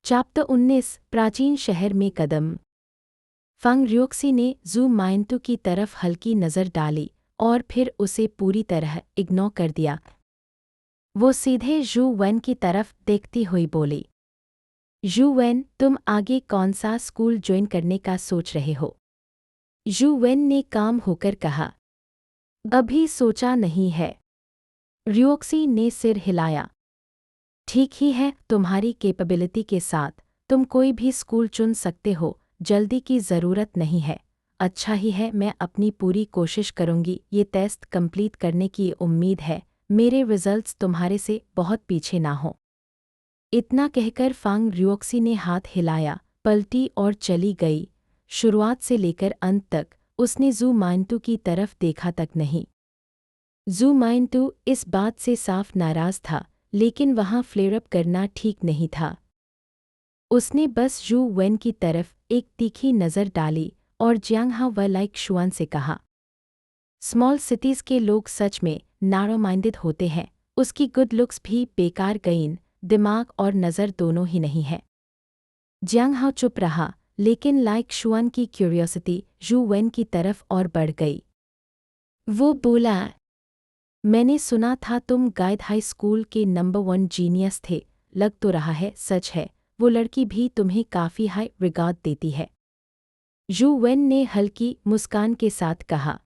Chapter 19 प्राचीन शहर में कदम। फंग रियोक्सी ने जू माइंटू की तरफ हल्की नज़र डाली और फिर उसे पूरी तरह इग्नोर कर दिया। वो सीधे जू वेन की तरफ देखती हुई बोली, जू वेन, तुम आगे कौन सा स्कूल ज्वाइन करने का सोच रहे हो? जू वेन ने काम होकर कहा, अभी सोचा नहीं है। रियोक्सी ने सिर हिलाया। ठीक ही है, तुम्हारी कैपेबिलिटी के साथ तुम कोई भी स्कूल चुन सकते हो, जल्दी की ज़रूरत नहीं है। अच्छा ही है, मैं अपनी पूरी कोशिश करूंगी ये टेस्ट कंप्लीट करने की उम्मीद है मेरे रिजल्ट्स तुम्हारे से बहुत पीछे ना हो। इतना कहकर फांग रियोक्सी ने हाथ हिलाया, पलटी और चली गई। शुरुआत से लेकर अंत तक उसने जू माइंटू की तरफ देखा तक नहीं। जू माइंटू इस बात से साफ नाराज था, लेकिन वहाँ फ्लेयरअप करना ठीक नहीं था। उसने बस जू वेन की तरफ एक तीखी नज़र डाली और जियांगहा व लाइक शुआन से कहा, स्मॉल सिटीज़ के लोग सच में नैरो माइंडेड होते हैं। उसकी गुड लुक्स भी बेकार गईन, दिमाग और नज़र दोनों ही नहीं है। जियांगहा चुप रहा, लेकिन लाइक शुआन की क्यूरियोसिटी जू वेन की तरफ और बढ़ गई। वो बोला, मैंने सुना था तुम गाइड हाई स्कूल के नंबर 1 जीनियस थे। लग तो रहा है सच है, वो लड़की भी तुम्हें काफ़ी हाई रिगार्ड देती है। जू वेन ने हल्की मुस्कान के साथ कहा,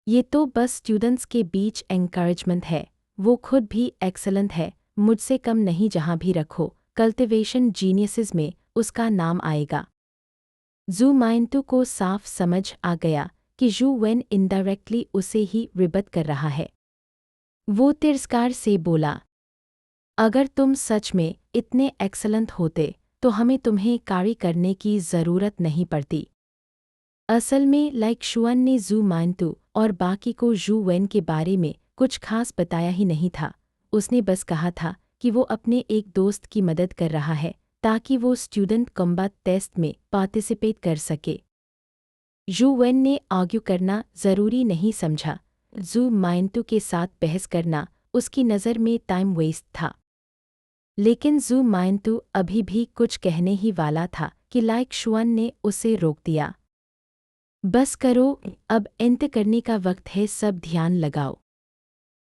ये तो बस स्टूडेंट्स के बीच एनकरेजमेंट है। वो खुद भी एक्सेलेंट है, मुझसे कम नहीं। जहाँ भी रखो कल्टिवेशन जीनियसेस में उसका नाम आएगा। जू माइंटू को साफ समझ आ गया कि जू वेन इनडायरेक्टली उसे ही रिबत कर रहा है। वो तिरस्कार से बोला, अगर तुम सच में इतने एक्सेलेंट होते तो हमें तुम्हें कार्य करने की ज़रूरत नहीं पड़ती। असल में लाइक शुआन ने जू माइंटू और बाकी को जू वेन के बारे में कुछ खास बताया ही नहीं था। उसने बस कहा था कि वो अपने एक दोस्त की मदद कर रहा है ताकि वो स्टूडेंट कॉम्बैट टेस्ट में पार्टिसिपेट कर सके। जू वेन ने आर्ग्यू करना ज़रूरी नहीं समझा। जू माइंटू के साथ बहस करना उसकी नज़र में टाइम वेस्ट था। लेकिन जू माइंटू अभी भी कुछ कहने ही वाला था कि लाइक शुआन ने उसे रोक दिया। बस करो, अब एंत करने का वक्त है, सब ध्यान लगाओ।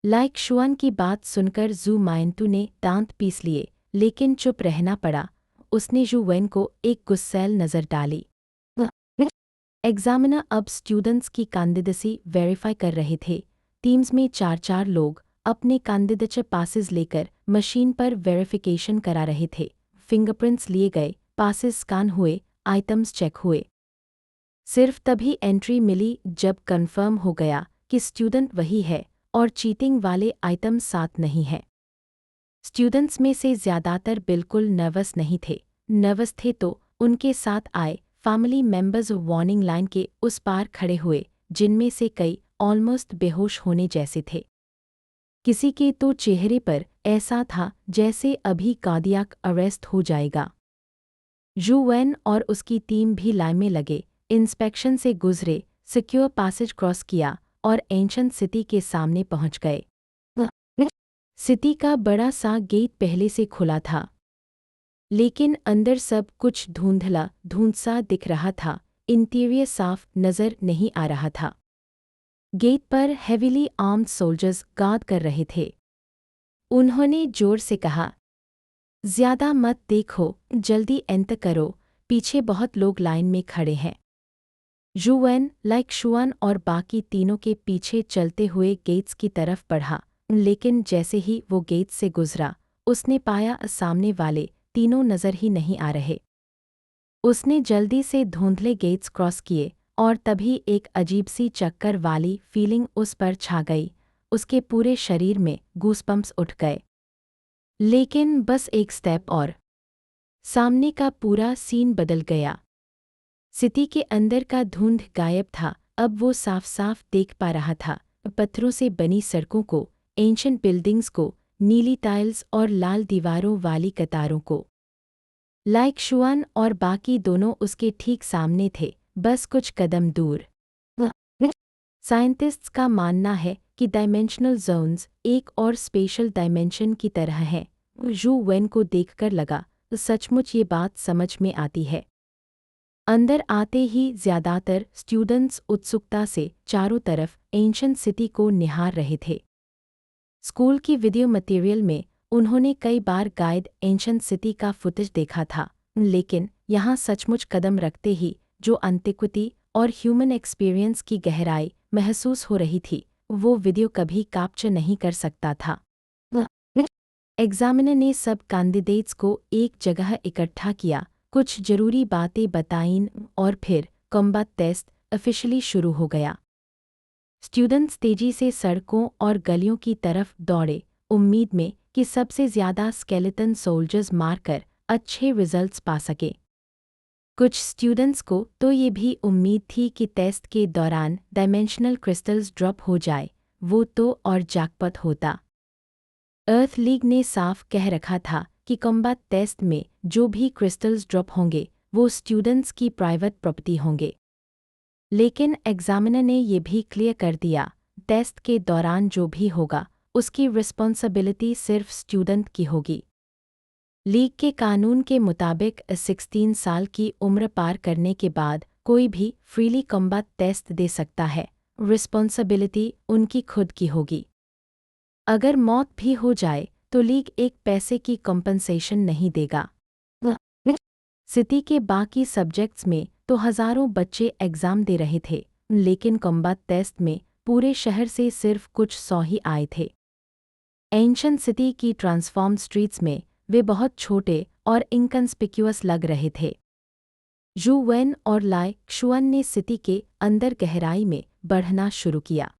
लाइक शुआन की बात सुनकर जू माइंटू ने दांत पीस लिए, लेकिन चुप रहना पड़ा। उसने जू वेन को एक गुस्सैल नज़र डाली। एग्जामिनर अब स्टूडेंट्स की कैंडिडेसी वेरीफाई कर रहे थे। टीम्स में 4-4 लोग अपने कैंडिडेट पासेस लेकर मशीन पर वेरिफिकेशन करा रहे थे। फिंगरप्रिंट्स लिए गए, पासेस स्कैन हुए, आइटम्स चेक हुए। सिर्फ तभी एंट्री मिली जब कंफर्म हो गया कि स्टूडेंट वही है और चीटिंग वाले आइटम्स साथ नहीं हैं। स्टूडेंट्स में से ज़्यादातर बिल्कुल नर्वस नहीं थे। नर्वस थे तो उनके साथ आए फैमिली मेंबर्स वार्निंग लाइन के उस पार खड़े हुए, जिनमें से कई ऑलमोस्ट बेहोश होने जैसे थे। किसी के तो चेहरे पर ऐसा था जैसे अभी कार्डियक अरेस्ट हो जाएगा। जू वेन और उसकी टीम भी लाइन में लगे, इंस्पेक्शन से गुजरे, सिक्योर पैसेज क्रॉस किया और एंशिएंट सिटी के सामने पहुंच गए। सिटी का बड़ा सा गेट पहले से खुला था, लेकिन अंदर सब कुछ धुंधला सा दिख रहा था। इंटीरियर साफ नज़र नहीं आ रहा था। गेट पर हेवीली आर्म्ड सोल्जर्स गार्ड कर रहे थे। उन्होंने जोर से कहा, ज़्यादा मत देखो, जल्दी एंटर करो, पीछे बहुत लोग लाइन में खड़े हैं। जू वेन, लाइक शुआन और बाकी तीनों के पीछे चलते हुए गेट्स की तरफ बढ़ा, लेकिन जैसे ही वो गेट से गुजरा, उसने पाया सामने वाले तीनों नज़र ही नहीं आ रहे। उसने जल्दी से धुंधले गेट्स क्रॉस किए और तभी एक अजीब सी चक्कर वाली फीलिंग उस पर छा गई। उसके पूरे शरीर में गूसबम्प्स उठ गए। लेकिन बस एक स्टेप और, सामने का पूरा सीन बदल गया। सिटी के अंदर का धुंध गायब था। अब वो साफ साफ देख पा रहा था पत्थरों से बनी सड़कों को, एंशिएंट बिल्डिंग्स को, नीली टाइल्स और लाल दीवारों वाली कतारों को। लाइक शुआन और बाकी दोनों उसके ठीक सामने थे, बस कुछ कदम दूर। साइंटिस्ट्स का मानना है कि डायमेंशनल जोन्स एक और स्पेशल डायमेंशन की तरह हैं। जू वेन को देखकर लगा सचमुच ये बात समझ में आती है। अंदर आते ही ज़्यादातर स्टूडेंट्स उत्सुकता से चारों तरफ एंशिएंट सिटी को निहार रहे थे। स्कूल की वीडियो मटेरियल में उन्होंने कई बार गाइड एंशिएंट सिटी का फुटेज देखा था, लेकिन यहाँ सचमुच कदम रखते ही जो एंटिक्विटी और ह्यूमन एक्सपीरियंस की गहराई महसूस हो रही थी, वो वीडियो कभी कैप्चर नहीं कर सकता था। एग्जामिनर ने सब कैंडिडेट्स को एक जगह इकट्ठा किया, कुछ जरूरी बातें बताईं और फिर कॉम्बैट टेस्ट ऑफिशियली शुरू हो गया। स्टूडेंट्स तेजी से सड़कों और गलियों की तरफ दौड़े, उम्मीद में कि सबसे ज़्यादा स्केलेटन सोल्जर्स मारकर अच्छे रिजल्ट्स पा सके। कुछ स्टूडेंट्स को तो ये भी उम्मीद थी कि टेस्ट के दौरान डायमेंशनल क्रिस्टल्स ड्रॉप हो जाए, वो तो और जैकपॉट होता। अर्थ लीग ने साफ कह रखा था कि कॉम्बैट टेस्ट में जो भी क्रिस्टल्स ड्रॉप होंगे वो स्टूडेंट्स की प्राइवेट प्रॉपर्टी होंगे। लेकिन एग्जामिनर ने ये भी क्लियर कर दिया, टेस्ट के दौरान जो भी होगा उसकी रिस्पॉन्सिबिलिटी सिर्फ स्टूडेंट की होगी। लीग के कानून के मुताबिक 16 साल की उम्र पार करने के बाद कोई भी फ्रीली कॉम्बैट टेस्ट दे सकता है, रिस्पॉन्सिबिलिटी उनकी खुद की होगी। अगर मौत भी हो जाए तो लीग एक पैसे की कॉम्पनसेशन नहीं देगा। सिटी के बाकी सब्जेक्ट्स में तो हज़ारों बच्चे एग्ज़ाम दे रहे थे, लेकिन कॉम्बैट टेस्ट में पूरे शहर से सिर्फ कुछ 100 ही आए थे। एंशिएंट सिटी की ट्रांसफॉर्म स्ट्रीट्स में वे बहुत छोटे और इनकंस्पिक्यूअस लग रहे थे। जू वेन और लाई शुआन ने सिटी के अंदर गहराई में बढ़ना शुरू किया।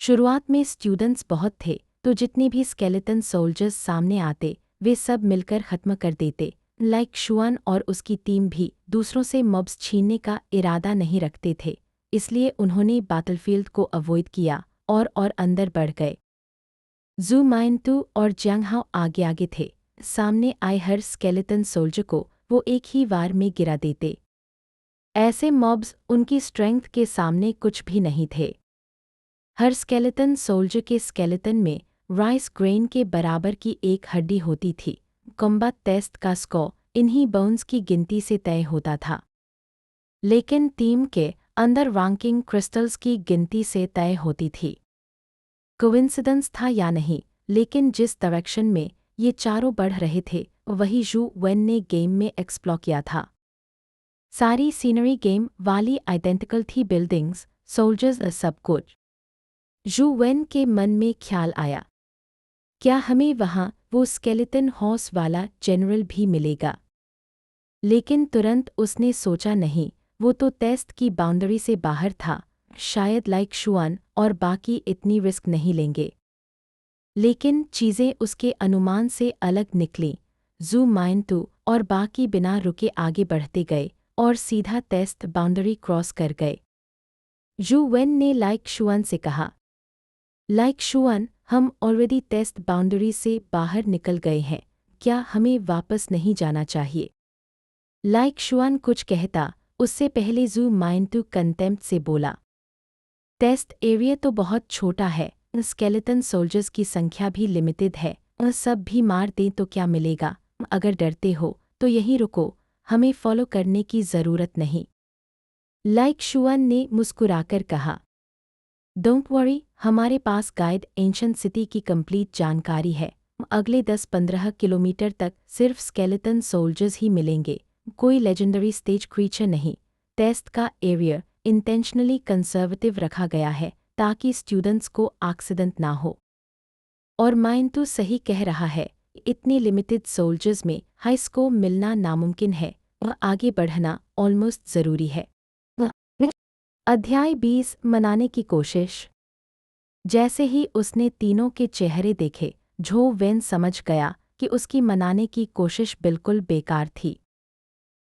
शुरुआत में स्टूडेंट्स बहुत थे, तो जितने भी स्केलेटन सोल्जर्स सामने आते वे सब मिलकर ख़त्म कर देते। लाइक शुआन और उसकी टीम भी दूसरों से मॉब्स छीनने का इरादा नहीं रखते थे, इसलिए उन्होंने बैटलफील्ड को अवॉइड किया और अंदर बढ़ गए। जू माइंटू और जियांगहाओ आगे आगे थे, सामने आए हर स्केलेटन सोल्जर को वो एक ही वार में गिरा देते। ऐसे मॉब्स उनकी स्ट्रेंथ के सामने कुछ भी नहीं थे। हर स्केलेटन सोल्जर के स्केलेटन में राइस ग्रेन के बराबर की एक हड्डी होती थी। कॉम्बैट टेस्ट का स्कोर इन्हीं बोन्स की गिनती से तय होता था, लेकिन टीम के अंदर रैंकिंग क्रिस्टल्स की गिनती से तय होती थी। कोइंसिडेंस था या नहीं, लेकिन जिस डायरेक्शन में ये चारों बढ़ रहे थे वही जू वेन ने गेम में एक्सप्लोर किया था। सारी सीनरी गेम वाली आइडेंटिकल थी, बिल्डिंग्स, सोल्जर्स, सब कुछ। जू वेन के मन में ख्याल आया, क्या हमें वहाँ वो स्केलेटन हॉर्स वाला जनरल भी मिलेगा? लेकिन तुरंत उसने सोचा नहीं, वो तो टेस्ट की बाउंड्री से बाहर था, शायद लाइक शुआन और बाकी इतनी रिस्क नहीं लेंगे। लेकिन चीज़ें उसके अनुमान से अलग निकलीं। जू माइंटू और बाकी बिना रुके आगे बढ़ते गए और सीधा टेस्ट बाउंड्री क्रॉस कर गए। जू वेन ने लाइक शुआन से कहा, लाइक शुआन, हम ऑलरेडी टेस्ट बाउंड्री से बाहर निकल गए हैं, क्या हमें वापस नहीं जाना चाहिए? लाइक शुआन कुछ कहता उससे पहले जू माइंटू कंटेम्प्ट से बोला, टेस्ट एरिया तो बहुत छोटा है, स्केलेटन सोल्जर्स की संख्या भी लिमिटेड है, सब भी मार दें तो क्या मिलेगा? अगर डरते हो तो यहीं रुको, हमें फॉलो करने की ज़रूरत नहीं। लाइक शुआन ने मुस्कुराकर कहा, डोंट वरी, हमारे पास गाइड एंशिएंट सिटी की कंप्लीट जानकारी है। अगले 10-15 किलोमीटर तक सिर्फ स्केलेटन सोल्जर्स ही मिलेंगे, कोई लेजेंडरी स्टेज क्रीचर नहीं। टेस्ट का एरिया इंटेंशनली कंजर्वेटिव रखा गया है ताकि स्टूडेंट्स को एक्सीडेंट ना हो। और माइंटू सही कह रहा है, इतने लिमिटेड सोल्जर्स में हाई स्कोर मिलना नामुमकिन है और आगे बढ़ना ऑलमोस्ट ज़रूरी है। अध्याय 20 मनाने की कोशिश। जैसे ही उसने तीनों के चेहरे देखे, झो वेन समझ गया कि उसकी मनाने की कोशिश बिल्कुल बेकार थी।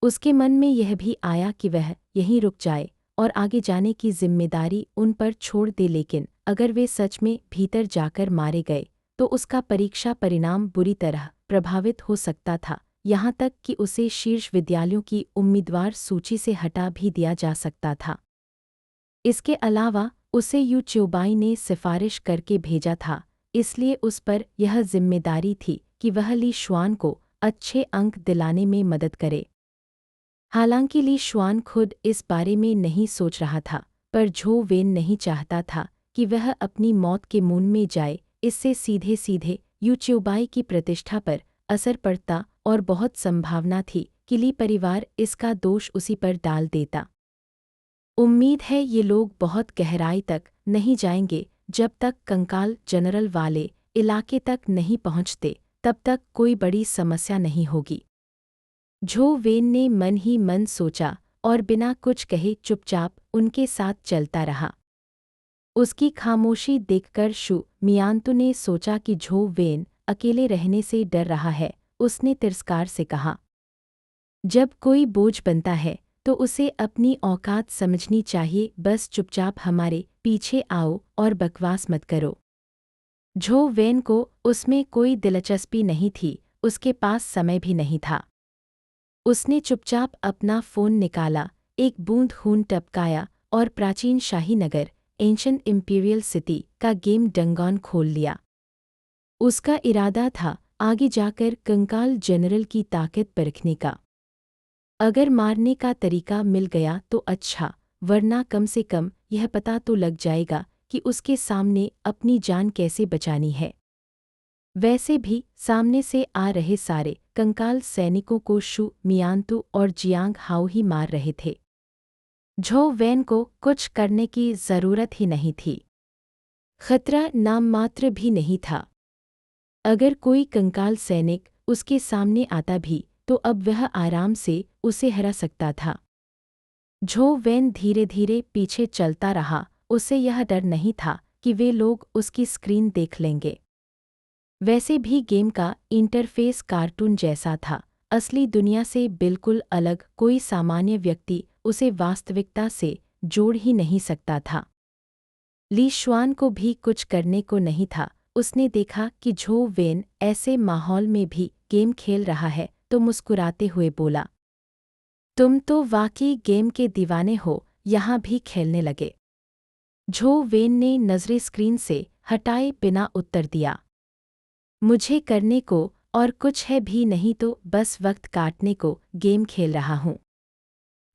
उसके मन में यह भी आया कि वह यहीं रुक जाए और आगे जाने की जिम्मेदारी उन पर छोड़ दे, लेकिन अगर वे सच में भीतर जाकर मारे गए तो उसका परीक्षा परिणाम बुरी तरह प्रभावित हो सकता था, यहाँ तक कि उसे शीर्ष विद्यालयों की उम्मीदवार सूची से हटा भी दिया जा सकता था। इसके अलावा उसे यू च्योबाई ने सिफारिश करके भेजा था, इसलिए उस पर यह जिम्मेदारी थी कि वह ली शुआन को अच्छे अंक दिलाने में मदद करे। हालांकि ली शुआन खुद इस बारे में नहीं सोच रहा था, पर झो वेन नहीं चाहता था कि वह अपनी मौत के मुंह में जाए। इससे सीधे सीधे यू च्योबाई की प्रतिष्ठा पर असर पड़ता और बहुत संभावना थी कि ली परिवार इसका दोष उसी पर डाल देता। उम्मीद है ये लोग बहुत गहराई तक नहीं जाएंगे। जब तक कंकाल जनरल वाले इलाके तक नहीं पहुंचते तब तक कोई बड़ी समस्या नहीं होगी। झो वेन ने मन ही मन सोचा और बिना कुछ कहे चुपचाप उनके साथ चलता रहा। उसकी खामोशी देखकर शु मियांतु ने सोचा कि झो वेन अकेले रहने से डर रहा है। उसने तिरस्कार से कहा, जब कोई बोझ बनता है तो उसे अपनी औकात समझनी चाहिए। बस चुपचाप हमारे पीछे आओ और बकवास मत करो। झो वेन को उसमें कोई दिलचस्पी नहीं थी, उसके पास समय भी नहीं था। उसने चुपचाप अपना फ़ोन निकाला, एक बूंद खून टपकाया और प्राचीन शाही नगर एंशिएंट इंपीरियल सिटी का गेम डंगॉन खोल लिया। उसका इरादा था आगे जाकर कंकाल जनरल की ताकत परखने का। अगर मारने का तरीका मिल गया तो अच्छा, वरना कम से कम यह पता तो लग जाएगा कि उसके सामने अपनी जान कैसे बचानी है। वैसे भी सामने से आ रहे सारे कंकाल सैनिकों को शु मियांतु और जियांग हाओ ही मार रहे थे। झो वेन को कुछ करने की ज़रूरत ही नहीं थी। खतरा नाममात्र भी नहीं था। अगर कोई कंकाल सैनिक उसके सामने आता भी तो अब वह आराम से उसे हरा सकता था। झो वेन धीरे धीरे पीछे चलता रहा। उसे यह डर नहीं था कि वे लोग उसकी स्क्रीन देख लेंगे। वैसे भी गेम का इंटरफेस कार्टून जैसा था, असली दुनिया से बिल्कुल अलग। कोई सामान्य व्यक्ति उसे वास्तविकता से जोड़ ही नहीं सकता था। ली शुआन को भी कुछ करने को नहीं था। उसने देखा कि झो वेन ऐसे माहौल में भी गेम खेल रहा है तो मुस्कुराते हुए बोला, तुम तो वाकई गेम के दीवाने हो, यहाँ भी खेलने लगे। झो वेन ने नज़रें स्क्रीन से हटाए बिना उत्तर दिया, मुझे करने को और कुछ है भी नहीं तो बस वक्त काटने को गेम खेल रहा हूँ।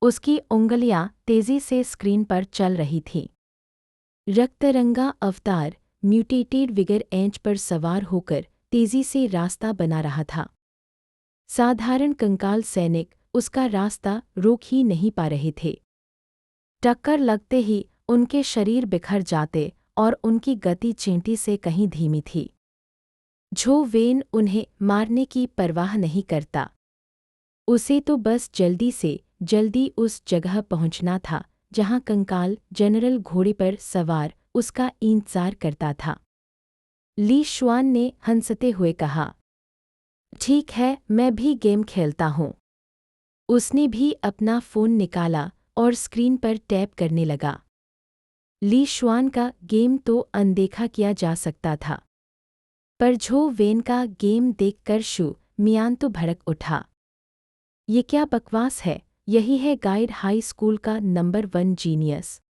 उसकी उंगलियां तेजी से स्क्रीन पर चल रही थीं। रक्तरंगा अवतार म्यूटेटेड विगर एंच पर सवार होकर तेजी से रास्ता बना रहा था। साधारण कंकाल सैनिक उसका रास्ता रोक ही नहीं पा रहे थे। टक्कर लगते ही उनके शरीर बिखर जाते और उनकी गति चींटी से कहीं धीमी थी। झो वेन उन्हें मारने की परवाह नहीं करता। उसे तो बस जल्दी से जल्दी उस जगह पहुंचना था जहां कंकाल जनरल घोड़े पर सवार उसका इंतजार करता था। ली शुआन ने हंसते हुए कहा, ठीक है, मैं भी गेम खेलता हूँ। उसने भी अपना फ़ोन निकाला और स्क्रीन पर टैप करने लगा। ली शुआन का गेम तो अनदेखा किया जा सकता था, पर झो वेन का गेम देखकर शु मियांतु भड़क उठा। ये क्या बकवास है? यही है गाइड हाई स्कूल का नंबर 1 जीनियस।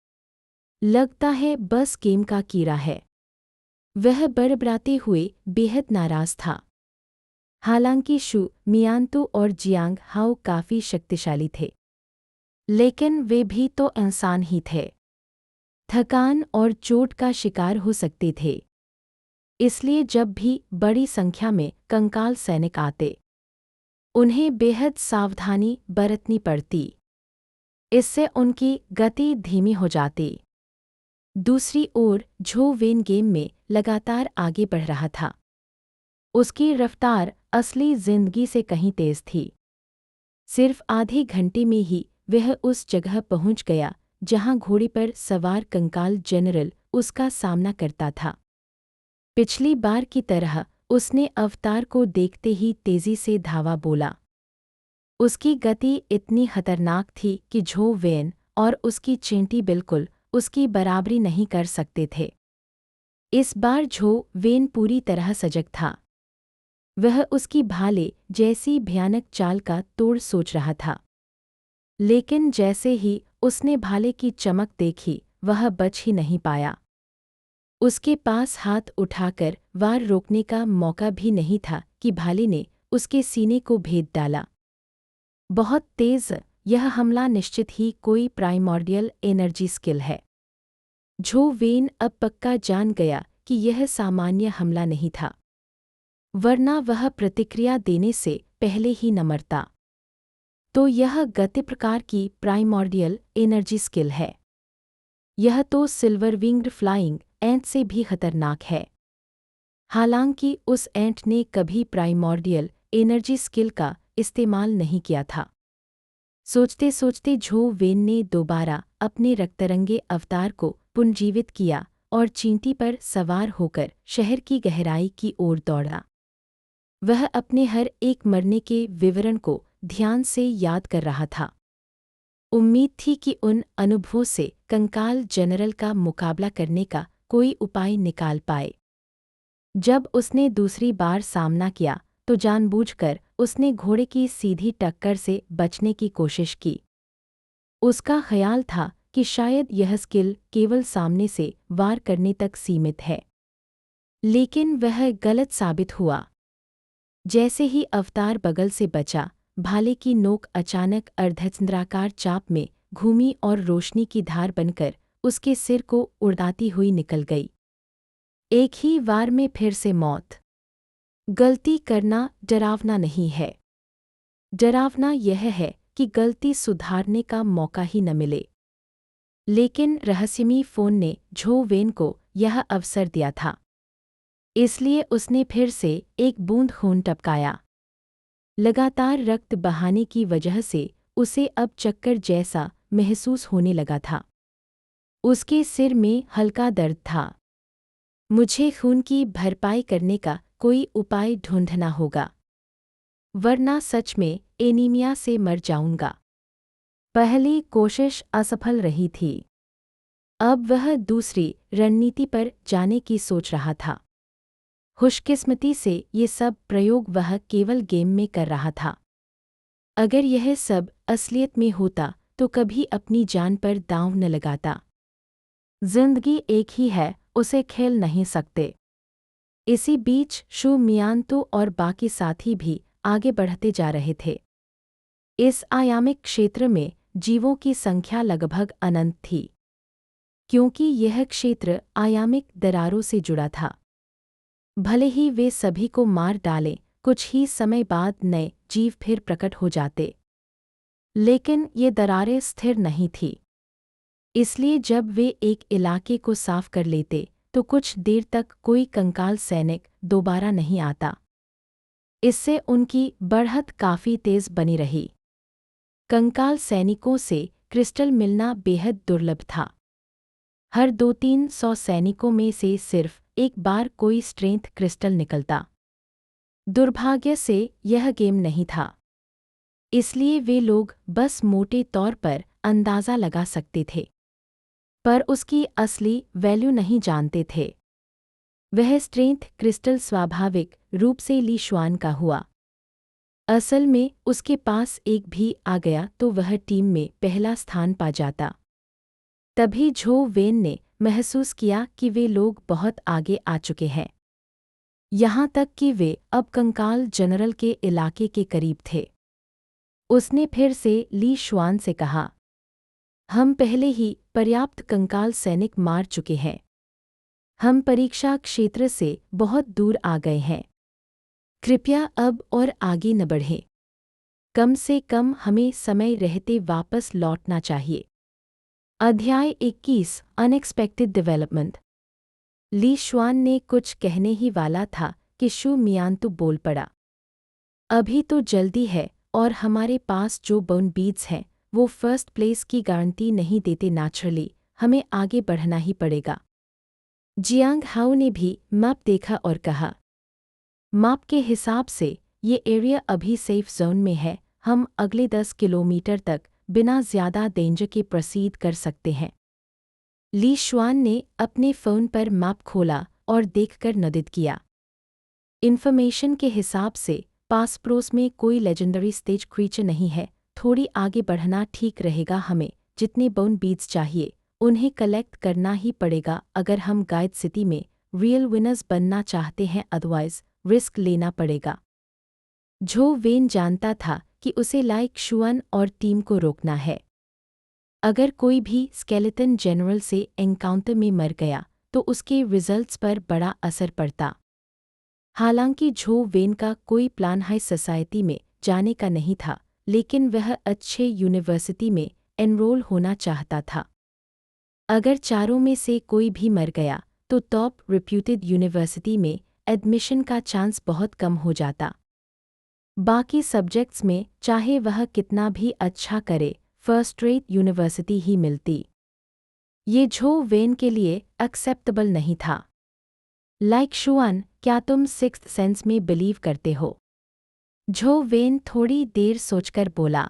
लगता है बस गेम का कीड़ा है। वह बड़बड़ाते हुए बेहद नाराज था। हालांकि शु मियांतु और जियांग हाओ काफ़ी शक्तिशाली थे, लेकिन वे भी तो इंसान ही थे। थकान और चोट का शिकार हो सकते थे। इसलिए जब भी बड़ी संख्या में कंकाल सैनिक आते, उन्हें बेहद सावधानी बरतनी पड़ती। इससे उनकी गति धीमी हो जाती। दूसरी ओर झो वेन गेम में लगातार आगे बढ़ रहा था। उसकी रफ्तार असली जिंदगी से कहीं तेज थी। सिर्फ आधे घंटे में ही वह उस जगह पहुंच गया जहां घोड़े पर सवार कंकाल जनरल उसका सामना करता था। पिछली बार की तरह उसने अवतार को देखते ही तेजी से धावा बोला। उसकी गति इतनी खतरनाक थी कि झो वेन और उसकी चींटी बिल्कुल उसकी बराबरी नहीं कर सकते थे। इस बार झो वेन पूरी तरह सजग था। वह उसकी भाले जैसी भयानक चाल का तोड़ सोच रहा था। लेकिन जैसे ही उसने भाले की चमक देखी, वह बच ही नहीं पाया। उसके पास हाथ उठाकर वार रोकने का मौका भी नहीं था कि भाले ने उसके सीने को भेद डाला। बहुत तेज, यह हमला निश्चित ही कोई प्राइमॉर्डियल एनर्जी स्किल है। झो वेन अब पक्का जान गया कि यह सामान्य हमला नहीं था, वरना वह प्रतिक्रिया देने से पहले ही न मरता। तो यह गति प्रकार की प्राइमॉर्डियल एनर्जी स्किल है। यह तो सिल्वर विंग्ड फ्लाइंग एंट से भी खतरनाक है। हालांकि उस एंट ने कभी प्राइमॉर्डियल एनर्जी स्किल का इस्तेमाल नहीं किया था। सोचते सोचते झो वेन ने दोबारा अपने रक्तरंगे अवतार को पुनर्जीवित किया और चींटी पर सवार होकर शहर की गहराई की ओर दौड़ा। वह अपने हर एक मरने के विवरण को ध्यान से याद कर रहा था। उम्मीद थी कि उन अनुभवों से कंकाल जनरल का मुकाबला करने का कोई उपाय निकाल पाए। जब उसने दूसरी बार सामना किया तो जानबूझकर उसने घोड़े की सीधी टक्कर से बचने की कोशिश की। उसका ख्याल था कि शायद यह स्किल केवल सामने से वार करने तक सीमित है, लेकिन वह गलत साबित हुआ। जैसे ही अवतार बगल से बचा, भाले की नोक अचानक अर्धचंद्राकार चाप में घूमी और रोशनी की धार बनकर उसके सिर को उड़ाती हुई निकल गई। एक ही वार में फिर से मौत। गलती करना डरावना नहीं है। डरावना यह है कि गलती सुधारने का मौका ही न मिले। लेकिन रहस्यमयी फोन ने झो वेन को यह अवसर दिया था। इसलिए उसने फिर से एक बूंद खून टपकाया। लगातार रक्त बहाने की वजह से उसे अब चक्कर जैसा महसूस होने लगा था। उसके सिर में हल्का दर्द था। मुझे खून की भरपाई करने का कोई उपाय ढूंढना होगा, वरना सच में एनीमिया से मर जाऊंगा। पहली कोशिश असफल रही थी। अब वह दूसरी रणनीति पर जाने की सोच रहा था। खुशकिस्मती से ये सब प्रयोग वह केवल गेम में कर रहा था। अगर यह सब असलियत में होता तो कभी अपनी जान पर दांव न लगाता। जिंदगी एक ही है, उसे खेल नहीं सकते। इसी बीच शू मियांतो और बाकी साथी भी आगे बढ़ते जा रहे थे। इस आयामिक क्षेत्र में जीवों की संख्या लगभग अनंत थी, क्योंकि यह क्षेत्र आयामिक दरारों से जुड़ा था। भले ही वे सभी को मार डालें, कुछ ही समय बाद नए जीव फिर प्रकट हो जाते। लेकिन ये दरारें स्थिर नहीं थीं। इसलिए जब वे एक इलाके को साफ कर लेते तो कुछ देर तक कोई कंकाल सैनिक दोबारा नहीं आता। इससे उनकी बढ़त काफ़ी तेज बनी रही। कंकाल सैनिकों से क्रिस्टल मिलना बेहद दुर्लभ था। हर 200-300 सैनिकों में से सिर्फ एक बार कोई स्ट्रेंथ क्रिस्टल निकलता। दुर्भाग्य से यह गेम नहीं था, इसलिए वे लोग बस मोटे तौर पर अंदाज़ा लगा सकते थे, पर उसकी असली वैल्यू नहीं जानते थे। वह स्ट्रेंथ क्रिस्टल स्वाभाविक रूप से ली शुआन का हुआ। असल में उसके पास एक भी आ गया तो वह टीम में पहला स्थान पा जाता। तभी झो वेन ने महसूस किया कि वे लोग बहुत आगे आ चुके हैं, यहाँ तक कि वे अब कंकाल जनरल के इलाके के करीब थे। उसने फिर से ली शुआन से कहा, हम पहले ही पर्याप्त कंकाल सैनिक मार चुके हैं। हम परीक्षा क्षेत्र से बहुत दूर आ गए हैं। कृपया अब और आगे न बढ़ें। कम से कम हमें समय रहते वापस लौटना चाहिए। अध्याय 21 अनएक्सपेक्टेड डेवलपमेंट। ली शुआन ने कुछ कहने ही वाला था कि शू मियांतो बोल पड़ा। अभी तो जल्दी है और हमारे पास जो बोन बीड्स हैं वो फर्स्ट प्लेस की गारंटी नहीं देते। नेचुरली हमें आगे बढ़ना ही पड़ेगा। जियांग हाओ ने भी मैप देखा और कहा, मैप के हिसाब से ये एरिया अभी सेफ जोन में है। हम अगले 10 किलोमीटर तक बिना ज़्यादा डेंजर के प्रोसीड कर सकते हैं। ली शुआन ने अपने फ़ोन पर मैप खोला और देखकर नोटिस किया। इन्फॉर्मेशन के हिसाब से पास पड़ोस में कोई लेजेंडरी स्टेज क्रीचर नहीं है। थोड़ी आगे बढ़ना ठीक रहेगा। हमें जितने बोन बीड्स चाहिए उन्हें कलेक्ट करना ही पड़ेगा अगर हम गाइड सिटी में रियल विनर्स बनना चाहते हैं, अदरवाइज रिस्क लेना पड़ेगा। झो वेन जानता था कि उसे लाइक शुआन और टीम को रोकना है। अगर कोई भी स्केलेटन जनरल से एनकाउंटर में मर गया तो उसके रिजल्ट्स पर बड़ा असर पड़ता। हालांकि झो वेन का कोई प्लान हाई सोसाइटी में जाने का नहीं था, लेकिन वह अच्छे यूनिवर्सिटी में एनरोल होना चाहता था। अगर चारों में से कोई भी मर गया तो टॉप रिप्यूटेड यूनिवर्सिटी में एडमिशन का चांस बहुत कम हो जाता। बाकी सब्जेक्ट्स में चाहे वह कितना भी अच्छा करे, फर्स्ट रेट यूनिवर्सिटी ही मिलती। ये झो वेन के लिए एक्सेप्टेबल नहीं था। लाइक शुआन, क्या तुम सिक्स्थ सेंस में बिलीव करते हो? झो वेन थोड़ी देर सोचकर बोला।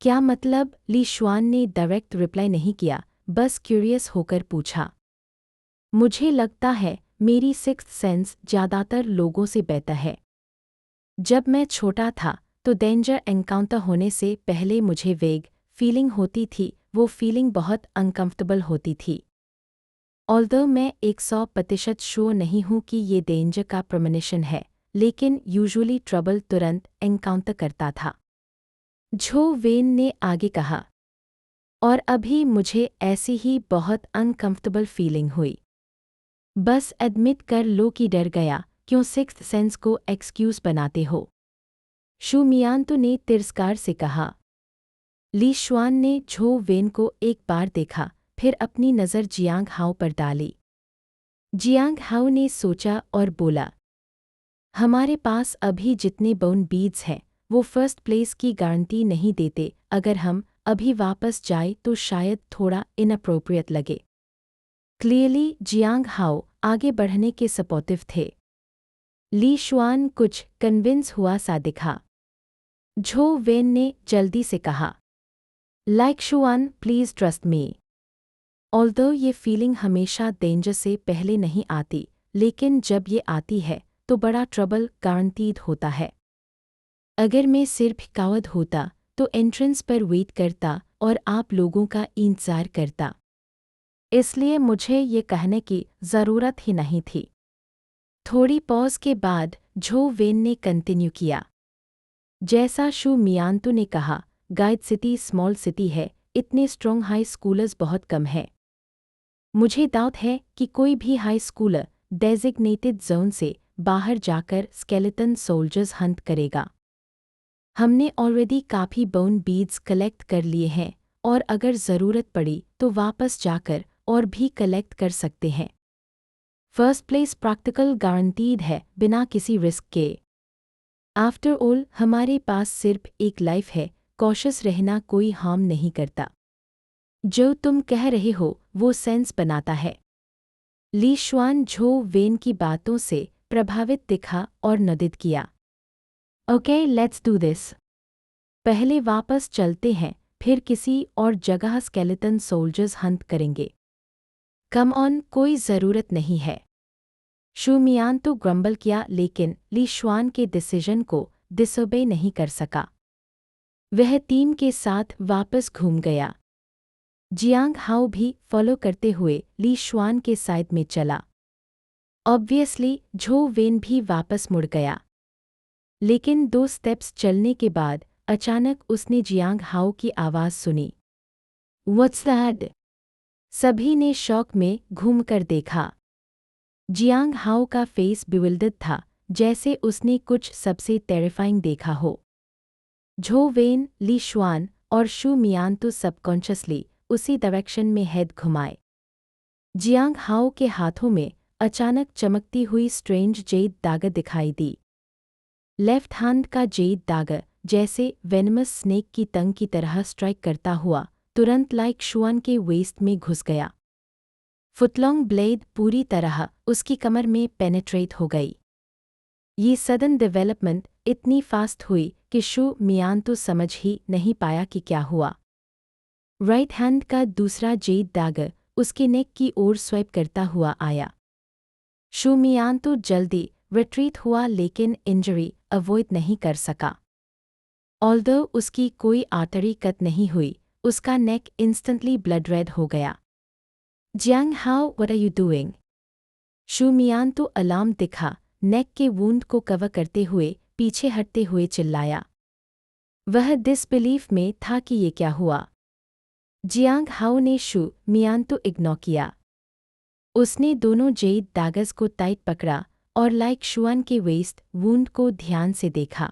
क्या मतलब? ली शुआन ने डायरेक्ट रिप्लाई नहीं किया, बस क्यूरियस होकर पूछा। मुझे लगता है मेरी सिक्स्थ सेंस ज़्यादातर लोगों से बेहतर है। जब मैं छोटा था तो डेंजर एनकाउंटर होने से पहले मुझे वेग फीलिंग होती थी, वो फीलिंग बहुत अनकंफर्टेबल होती थी। ऑल्दो मैं 100% श्योर नहीं हूँ कि ये डेंजर का प्रेमोनिशन है, लेकिन यूजुअली ट्रबल तुरंत एनकाउंटर करता था। झो वेन ने आगे कहा। और अभी मुझे ऐसी ही बहुत अनकंफर्टेबल फीलिंग हुई। बस एडमिट कर लो कि डर गया, क्यों सिक्स्थ सेंस को एक्सक्यूज बनाते हो? शू मियांतो ने तिरस्कार से कहा। ली शुआन ने झो वेन को एक बार देखा, फिर अपनी नज़र जियांग हाओ पर डाली। जियांग हाओ ने सोचा और बोला, हमारे पास अभी जितने बोन बीड्स हैं वो फर्स्ट प्लेस की गारंटी नहीं देते। अगर हम अभी वापस जाए तो शायद थोड़ा इनअप्रोप्रिएट लगे। क्लियरली जियांग हाओ आगे बढ़ने के सपोर्टिव थे। ली शुआन कुछ कन्विंस हुआ सा दिखा। झो वेन ने जल्दी से कहा, like Xuan, please trust me. Although ये फीलिंग हमेशा डेंजर से पहले नहीं आती, लेकिन जब ये आती है तो बड़ा ट्रबल गारंटीड होता है। अगर मैं सिर्फ कावद होता तो एंट्रेंस पर वेट करता और आप लोगों का इंतज़ार करता। इसलिए मुझे ये कहने की ज़रूरत ही नहीं थी। थोड़ी पॉज के बाद झो वेन ने कंटिन्यू किया। जैसा शू मियांतो ने कहा, गाइड सिटी स्मॉल सिटी है, इतने स्ट्रॉन्ग हाई स्कूलर्स बहुत कम हैं। मुझे डाउट है कि कोई भी हाई स्कूलर डेजिग्नेटेड जोन से बाहर जाकर स्केलेटन सोल्जर्स हंट करेगा। हमने ऑलरेडी काफ़ी बोन बीड्स कलेक्ट कर लिए हैं और अगर ज़रूरत पड़ी तो वापस जाकर और भी कलेक्ट कर सकते हैं। फर्स्ट प्लेस प्रैक्टिकल गारंटीड है बिना किसी रिस्क के। आफ्टर ऑल हमारे पास सिर्फ एक लाइफ है, कॉशियस रहना कोई हार्म नहीं करता। जो तुम कह रहे हो वो सेंस बनाता है। ली शुआन झो वेन की बातों से प्रभावित दिखा और नदित किया। Okay, let's do this. पहले वापस चलते हैं, फिर किसी और जगह स्केलेटन सोल्जर्स हंट करेंगे। कम ऑन, कोई ज़रूरत नहीं है। शू मियांतो ग्रम्बल किया, लेकिन ली शुआन के डिसीजन को डिसोबे नहीं कर सका। वह टीम के साथ वापस घूम गया। जियांग हाओ भी फॉलो करते हुए ली शुआन के साइड में चला। ऑब्वियसली झो वेन भी वापस मुड़ गया, लेकिन 2 स्टेप्स चलने के बाद अचानक उसने जियांग हाओ की आवाज़ सुनी। What's that? सभी ने शॉक में घूमकर देखा। जियांग हाओ का फेस बिविल्डर्ड था, जैसे उसने कुछ सबसे टेरिफाइंग देखा हो। झो वेन, ली शुआन और शू मियांतो सबकॉन्शियसली उसी डायरेक्शन में हेड घुमाए। जियांग हाओ के हाथों में अचानक चमकती हुई स्ट्रेंज जेड दागर दिखाई दी। लेफ्ट हैंड का जेड दागर जैसे वेनमस स्नेक की तंग की तरह स्ट्राइक करता हुआ तुरंत लाइक शुआन के वेस्ट में घुस गया। फुटलॉन्ग ब्लेड पूरी तरह उसकी कमर में पेनेट्रेट हो गई। ये सडन डेवलपमेंट इतनी फास्ट हुई कि शू मियांतो समझ ही नहीं पाया कि क्या हुआ। राइट हैंड का दूसरा जेड दागर उसके नेक की ओर स्वैप करता हुआ आया। शू मियांतो जल्दी रिट्रीट हुआ, लेकिन इंजरी अवॉइड नहीं कर सका। ऑल्दो उसकी कोई आर्टरी कट नहीं हुई, उसका नेक इंस्टेंटली ब्लड रेड हो गया। Jiang Hao, what are you doing? Shu Mianto alarm दिखा, नेक के वूंड को कवर करते हुए पीछे हटते हुए चिल्लाया। वह डिसबिलीफ में था कि ये क्या हुआ। जियांग हाओ ने शू मियान्तु इग्नोर किया। उसने दोनों जेड डैगर्स को टाइट पकड़ा और लाइक शुआन के वेस्ट वूंड को ध्यान से देखा।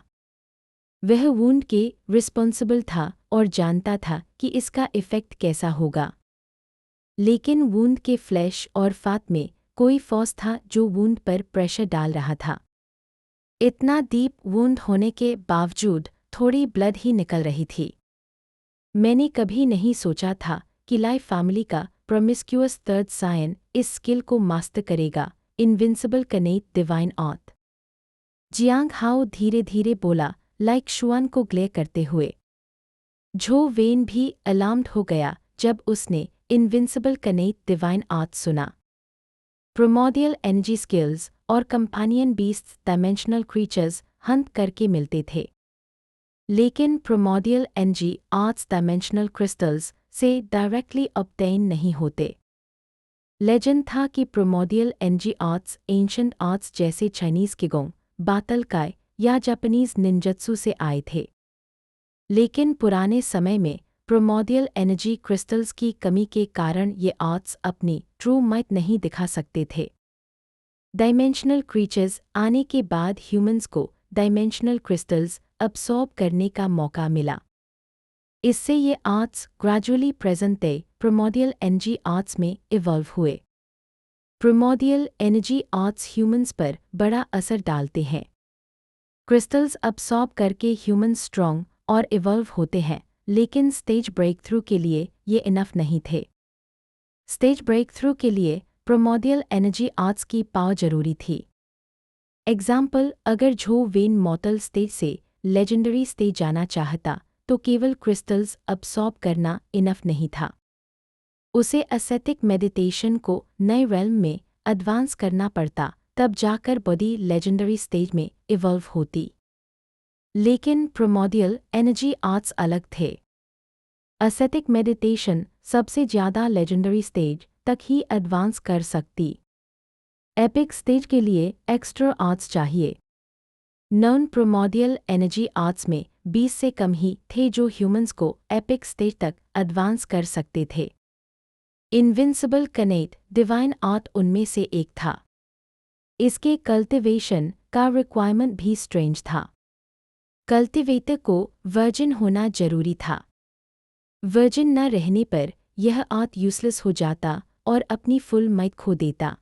वह वूंड के रिस्पॉन्सिबल था और जानता था कि इसका इफ़ेक्ट कैसा होगा। लेकिन वूंड के फ्लैश और फात में कोई फोर्स था जो वूंड पर प्रेशर डाल रहा था। इतना डीप वूंड होने के बावजूद थोड़ी ब्लड ही निकल रही थी। मैंने कभी नहीं सोचा था कि लाइफ फैमिली का प्रोमिस्क्यूअस थर्ड साइन इस स्किल को मास्टर करेगा। Invincible Kinnaird divine auth. Jiang हाओ धीरे धीरे बोला, लाइक शुआन को ग्लेयर करते हुए। झो वेन भी अलार्म्ड हो गया जब उसने इनविंसिबल कनेट डिवाइन आर्ट सुना। प्रोमोडियल एनर्जी स्किल्स और companion beasts dimensional creatures Hunt करके मिलते थे। लेकिन प्रोमोडियल एनर्जी आर्ट्स डायमेंशनल क्रिस्टल्स से डायरेक्टली ऑब्टेन नहीं होते। लेजेंड था कि प्रोमोडियल एनर्जी आर्ट्स एंशंट आर्ट्स जैसे चाइनीज किगोंग, बातल काय या जापानीज निंजत्सु से आए थे। लेकिन पुराने समय में प्रोमोडियल एनर्जी क्रिस्टल्स की कमी के कारण ये आर्ट्स अपनी ट्रू माइट नहीं दिखा सकते थे। डायमेंशनल क्रीचर्स आने के बाद ह्यूमंस को डायमेंशनल क्रिस्टल्स अब्सॉर्ब करने का मौका मिला। इससे ये arts gradually present day primordial energy arts में इवॉल्व हुए। प्रोमोडियल एनर्जी आर्ट्स ह्यूमंस पर बड़ा असर डालते हैं। क्रिस्टल्स अब्सॉर्ब करके ह्यूमंस स्ट्रॉन्ग और इवॉल्व होते हैं, लेकिन स्टेज ब्रेक थ्रू के लिए ये इनफ नहीं थे। स्टेज ब्रेक थ्रू के लिए प्रोमोडियल एनर्जी आर्ट्स की पावर जरूरी थी। एग्जाम्पल, अगर झो वेन मॉर्टल स्टेज से लेजेंडरी स्टेज जाना चाहता तो केवल क्रिस्टल्स अब्सॉर्ब करना इनफ नहीं था। उसे एस्थेटिक मेडिटेशन को नए रेल्म में एडवांस करना पड़ता, तब जाकर बॉडी लेजेंडरी स्टेज में इवॉल्व होती। लेकिन प्रोमोडियल एनर्जी आर्ट्स अलग थे। एस्थेटिक मेडिटेशन सबसे ज़्यादा लेजेंडरी स्टेज तक ही एडवांस कर सकती। एपिक स्टेज के लिए एक्स्ट्रा आर्ट्स चाहिए। नॉन प्रोमोडियल एनर्जी आर्ट्स में 20 से कम ही थे जो ह्यूमंस को एपिक स्टेज तक एडवांस कर सकते थे। इनविंसिबल कनेट डिवाइन आर्ट उनमें से एक था। इसके कल्टिवेशन का रिक्वायरमेंट भी स्ट्रेंज था। कल्टिवेटर को वर्जिन होना जरूरी था। वर्जिन न रहने पर यह आर्ट यूजलेस हो जाता और अपनी फुल माइट खो देता।